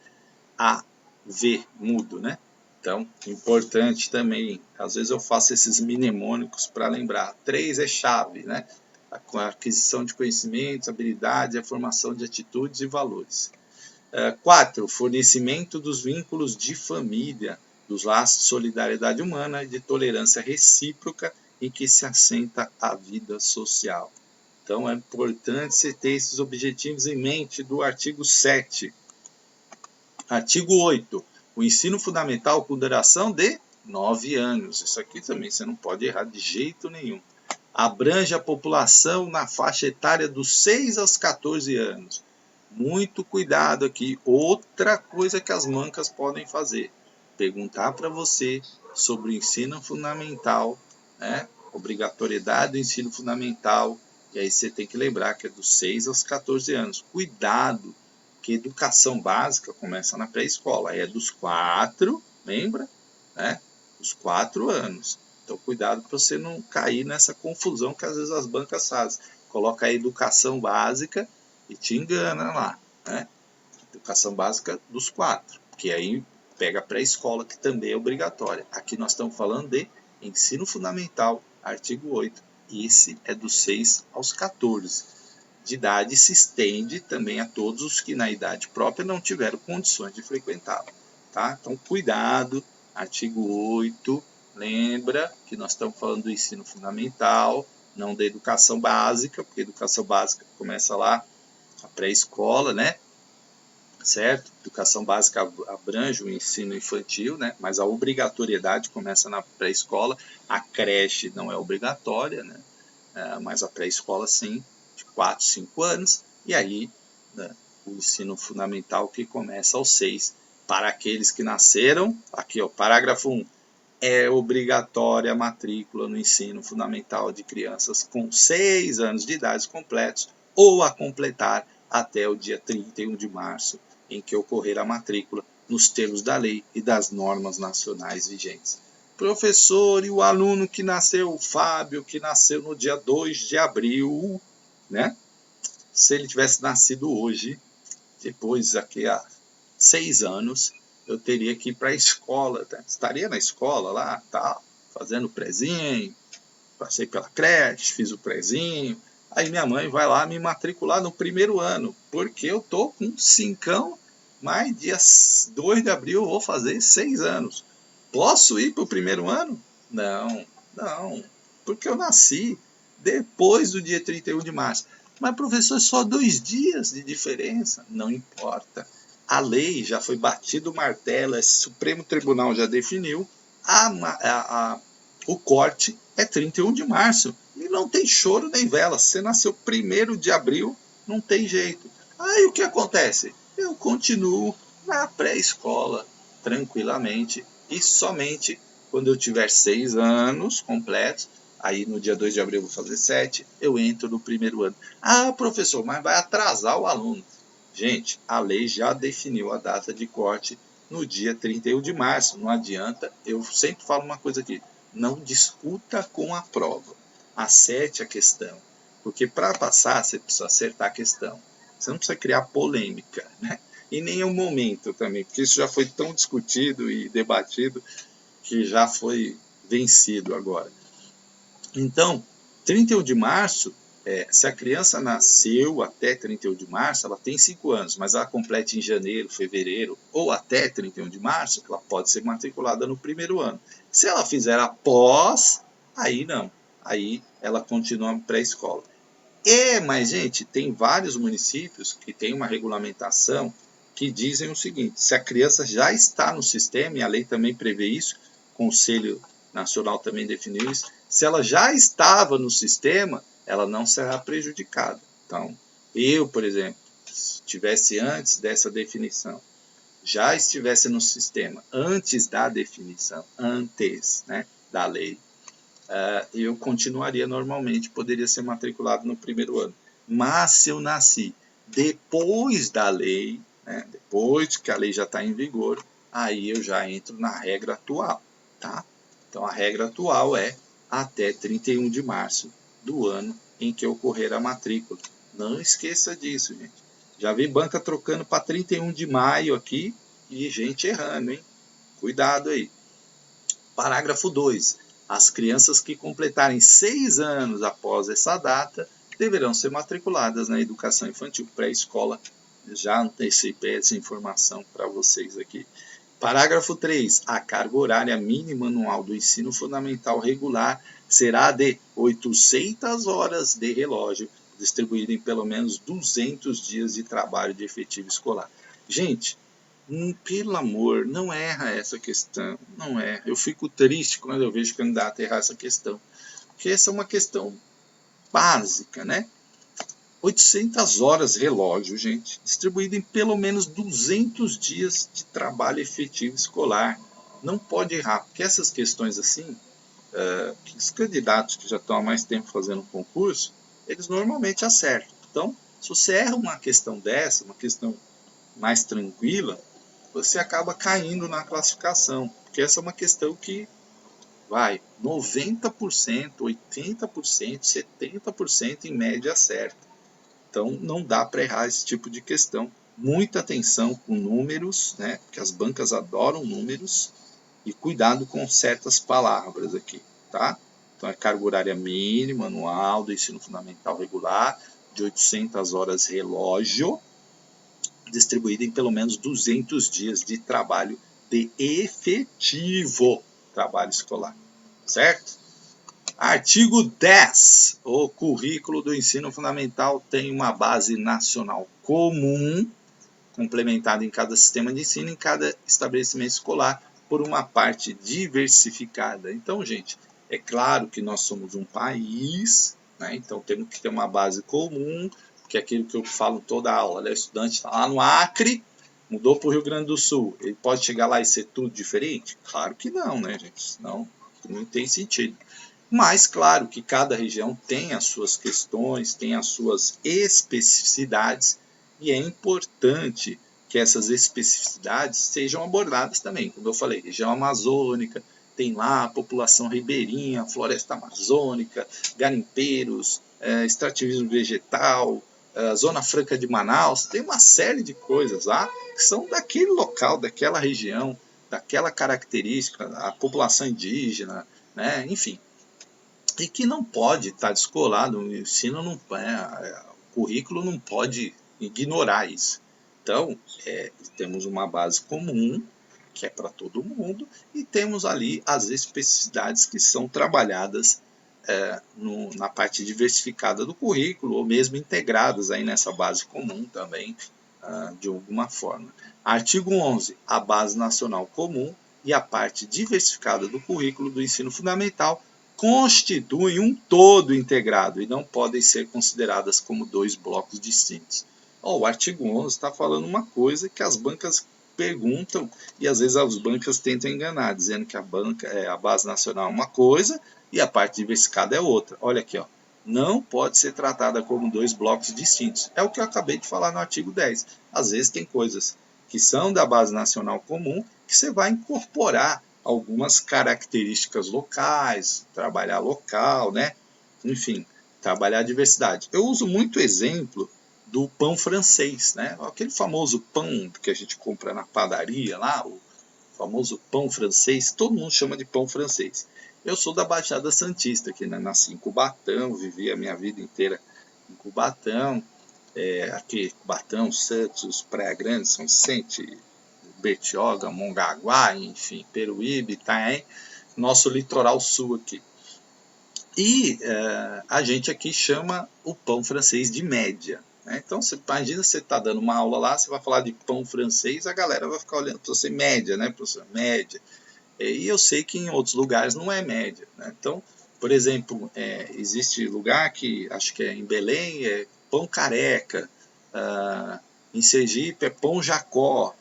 A, V, mudo, né? Então, importante também, às vezes eu faço esses mnemônicos para lembrar. 3 é chave, né? A aquisição de conhecimentos, habilidades e a formação de atitudes e valores. 4. Fornecimento dos vínculos de família, dos laços de solidariedade humana e de tolerância recíproca em que se assenta a vida social. Então, é importante você ter esses objetivos em mente do artigo 7. Artigo 8. O ensino fundamental com duração de 9 anos. Isso aqui também você não pode errar de jeito nenhum. Abrange a população na faixa etária dos 6 aos 14 anos. Muito cuidado aqui. Outra coisa que as mancas podem fazer: perguntar para você sobre o ensino fundamental, né? Obrigatoriedade do ensino fundamental. E aí você tem que lembrar que é dos 6 aos 14 anos. Cuidado, que educação básica começa na pré-escola. Aí é dos 4, lembra? Né? Dos 4 anos. Então, cuidado para você não cair nessa confusão que às vezes as bancas fazem. Coloca a educação básica e te engana lá, né? Educação básica dos 4, que aí pega a pré-escola, que também é obrigatória. Aqui nós estamos falando de ensino fundamental, artigo 8. E esse é dos 6 aos 14. De idade se estende também a todos os que na idade própria não tiveram condições de frequentá-lo. Tá? Então, cuidado, artigo 8, lembra que nós estamos falando do ensino fundamental, não da educação básica, porque a educação básica começa lá, a pré-escola, né? Certo? Educação básica abrange o ensino infantil, né? Mas a obrigatoriedade começa na pré-escola, a creche não é obrigatória, né? Mas a pré-escola sim, de 4, 5 anos, e aí, né, o ensino fundamental que começa aos 6, para aqueles que nasceram, aqui ó, parágrafo 1, é obrigatória a matrícula no ensino fundamental de crianças com 6 anos de idade completos ou a completar até o dia 31 de março, em que ocorrer a matrícula nos termos da lei e das normas nacionais vigentes. Professor, e o aluno que nasceu, o Fábio, que nasceu no dia 2 de abril, né? Se ele tivesse nascido hoje, depois daqui a 6 anos, eu teria que ir para a escola, tá? Estaria na escola lá, tá, fazendo prezinho, passei pela creche, fiz o prezinho, aí minha mãe vai lá me matricular no primeiro ano, porque eu tô com 5, mas dia 2 de abril eu vou fazer 6 anos. Posso ir para o primeiro ano? Não, não, porque eu nasci depois do dia 31 de março. Mas, professor, só 2 dias de diferença? Não importa. A lei já foi batido o martelo, o Supremo Tribunal já definiu, o corte é 31 de março. E não tem choro nem vela. Se você nasceu 1º de abril, não tem jeito. Aí o que acontece? Eu continuo na pré-escola, tranquilamente, e somente quando eu tiver 6 anos completos, aí no dia 2 de abril eu vou fazer 7, eu entro no primeiro ano. Ah, professor, mas vai atrasar o aluno. Gente, a lei já definiu a data de corte no dia 31 de março. Não adianta, eu sempre falo uma coisa aqui, não discuta com a prova. Acerte a questão. Porque para passar, você precisa acertar a questão. Você não precisa criar polêmica, né? Em nenhum momento também, porque isso já foi tão discutido e debatido que já foi vencido agora. Então, 31 de março, se a criança nasceu até 31 de março, ela tem 5 anos, mas ela completa em janeiro, fevereiro ou até 31 de março, ela pode ser matriculada no primeiro ano. Se ela fizer após, aí não. Aí ela continua pré-escola. Mas, gente, tem vários municípios que têm uma regulamentação que dizem o seguinte: se a criança já está no sistema, e a lei também prevê isso, o Conselho Nacional também definiu isso, se ela já estava no sistema, ela não será prejudicada. Então, eu, por exemplo, se estivesse antes dessa definição, já estivesse no sistema antes da definição, antes, né, da lei, eu continuaria normalmente, poderia ser matriculado no primeiro ano. Mas se eu nasci depois da lei, né, depois que a lei já está em vigor, aí eu já entro na regra atual, tá? Então a regra atual é até 31 de março do ano em que ocorrer a matrícula. Não esqueça disso, gente. Já vi banca trocando para 31 de maio aqui e gente errando, hein? Cuidado aí. Parágrafo 2. As crianças que completarem 6 anos após essa data deverão ser matriculadas na educação infantil pré-escola. Já antecipei essa informação para vocês aqui. Parágrafo 3. A carga horária mínima anual do ensino fundamental regular será de 800 horas de relógio, distribuído em pelo menos 200 dias de trabalho de efetivo escolar. Gente, pelo amor, não erra essa questão, não erra. Eu fico triste quando eu vejo candidato errar essa questão, porque essa é uma questão básica, né? 800 horas relógio, gente, distribuído em pelo menos 200 dias de trabalho efetivo escolar. Não pode errar, porque essas questões assim, os candidatos que já estão há mais tempo fazendo concurso, eles normalmente acertam. Então, se você erra uma questão dessa, uma questão mais tranquila, você acaba caindo na classificação, porque essa é uma questão que vai 90%, 80%, 70% em média acerta. Então não dá para errar esse tipo de questão. Muita atenção com números, né? Porque as bancas adoram números, e cuidado com certas palavras aqui, tá? Então é carga horária mínima anual do ensino fundamental regular de 800 horas relógio, distribuída em pelo menos 200 dias de trabalho de efetivo trabalho escolar, certo? Artigo 10. O currículo do ensino fundamental tem uma base nacional comum, complementada em cada sistema de ensino, em cada estabelecimento escolar, por uma parte diversificada. Então, gente, é claro que nós somos um país, né? Então temos que ter uma base comum, que é aquilo que eu falo toda a aula, né? O estudante está lá no Acre, mudou para o Rio Grande do Sul, ele pode chegar lá e ser tudo diferente? Claro que não, né, gente? Senão não tem sentido. Mas, claro que cada região tem as suas questões, tem as suas especificidades, e é importante que essas especificidades sejam abordadas também. Como eu falei, região amazônica, tem lá a população ribeirinha, floresta amazônica, garimpeiros, extrativismo vegetal, Zona Franca de Manaus, tem uma série de coisas lá que são daquele local, daquela região, daquela característica, a população indígena, né? Enfim, e que não pode estar descolado, o ensino não, o currículo não pode ignorar isso. Então, temos uma base comum, que é para todo mundo, e temos ali as especificidades que são trabalhadas na parte diversificada do currículo, ou mesmo integradas aí nessa base comum também, de alguma forma. Artigo 11. A base nacional comum e a parte diversificada do currículo do ensino fundamental constituem um todo integrado e não podem ser consideradas como dois blocos distintos. O artigo 11 está falando uma coisa que as bancas perguntam e às vezes as bancas tentam enganar, dizendo que a base nacional é uma coisa e a parte diversificada é outra. Olha aqui, ó, não pode ser tratada como dois blocos distintos. É o que eu acabei de falar no artigo 10. Às vezes tem coisas que são da base nacional comum que você vai incorporar algumas características locais, trabalhar local, né? Enfim, trabalhar a diversidade. Eu uso muito exemplo do pão francês, né? Aquele famoso pão que a gente compra na padaria lá, o famoso pão francês, todo mundo chama de pão francês. Eu sou da Baixada Santista, aqui, né? Nasci em Cubatão, vivi a minha vida inteira em Cubatão, aqui Cubatão, Santos, Praia Grande, São Vicente, Bertioga, Mongaguá, enfim, Peruíbe, Itanhaém, nosso litoral sul aqui. E a gente aqui chama o pão francês de média. Né? Então, você imagina, você está dando uma aula lá, você vai falar de pão francês, a galera vai ficar olhando para você, média, né, professor? Média. E eu sei que em outros lugares não é média. Né? Então, por exemplo, existe lugar que, acho que é em Belém, é pão careca, em Sergipe é pão Jacó,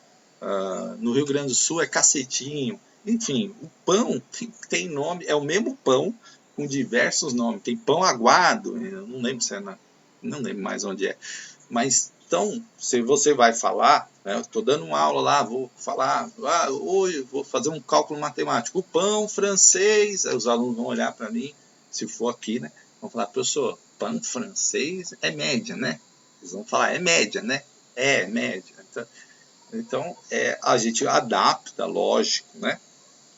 no Rio Grande do Sul é cacetinho. Enfim, o pão tem nome, é o mesmo pão com diversos nomes. Tem pão aguado, eu não lembro se é não lembro mais onde é. Mas então, se você vai falar, né, eu estou dando uma aula lá, vou falar, hoje vou fazer um cálculo matemático. O pão francês, aí os alunos vão olhar para mim, se for aqui, né? Vão falar, professor, pão francês é média, né? Eles vão falar, é média, né? É média. Então a gente adapta, lógico, né,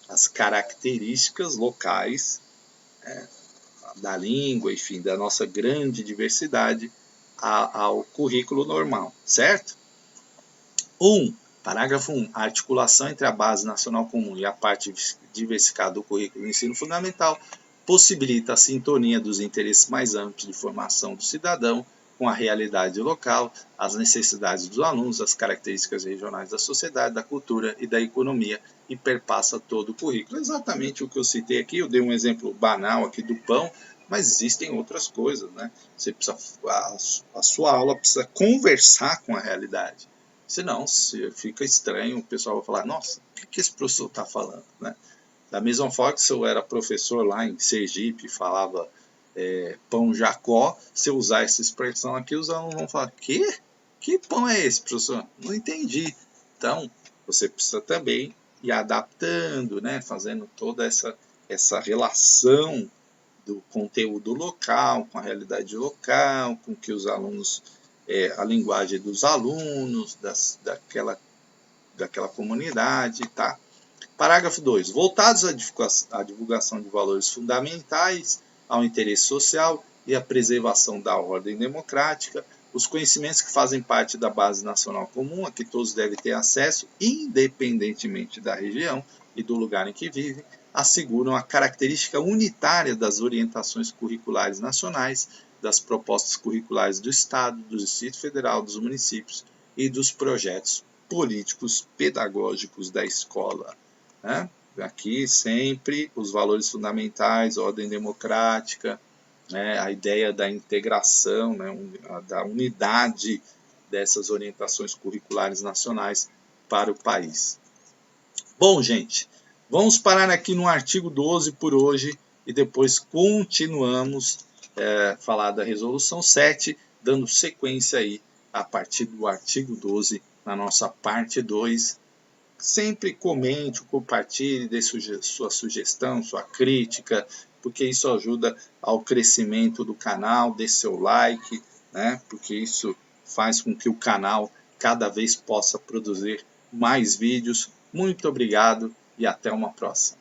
as características locais da língua, enfim, da nossa grande diversidade ao currículo normal, certo? Parágrafo 1. A articulação entre a base nacional comum e a parte diversificada do currículo do ensino fundamental possibilita a sintonia dos interesses mais amplos de formação do cidadão com a realidade local, as necessidades dos alunos, as características regionais da sociedade, da cultura e da economia, e perpassa todo o currículo. Exatamente o que eu citei aqui, eu dei um exemplo banal aqui do pão, mas existem outras coisas, né? Você precisa, a sua aula precisa conversar com a realidade. Senão, se fica estranho, o pessoal vai falar, nossa, o que esse professor está falando, né? Da mesma forma que se eu era professor lá em Sergipe, falava pão Jacó, se eu usar essa expressão aqui, os alunos vão falar, quê? Que pão é esse, professor? Não entendi. Então, você precisa também ir adaptando, né? Fazendo toda essa relação do conteúdo local, com a realidade local, com que os alunos, a linguagem dos alunos, daquela comunidade, tá? Parágrafo 2. Voltados à divulgação de valores fundamentais, ao interesse social e à preservação da ordem democrática, os conhecimentos que fazem parte da base nacional comum, a que todos devem ter acesso, independentemente da região e do lugar em que vivem, asseguram a característica unitária das orientações curriculares nacionais, das propostas curriculares do Estado, do Distrito Federal, dos municípios e dos projetos políticos pedagógicos da escola. Né? Aqui sempre os valores fundamentais, ordem democrática, né? A ideia da integração, né? Da unidade dessas orientações curriculares nacionais para o país. Bom, gente, vamos parar aqui no artigo 12 por hoje e depois continuamos falar da resolução 7, dando sequência aí a partir do artigo 12 na nossa parte 2. Sempre comente, compartilhe, dê sua sugestão, sua crítica, porque isso ajuda ao crescimento do canal, dê seu like, né? Porque isso faz com que o canal cada vez possa produzir mais vídeos. Muito obrigado e até uma próxima.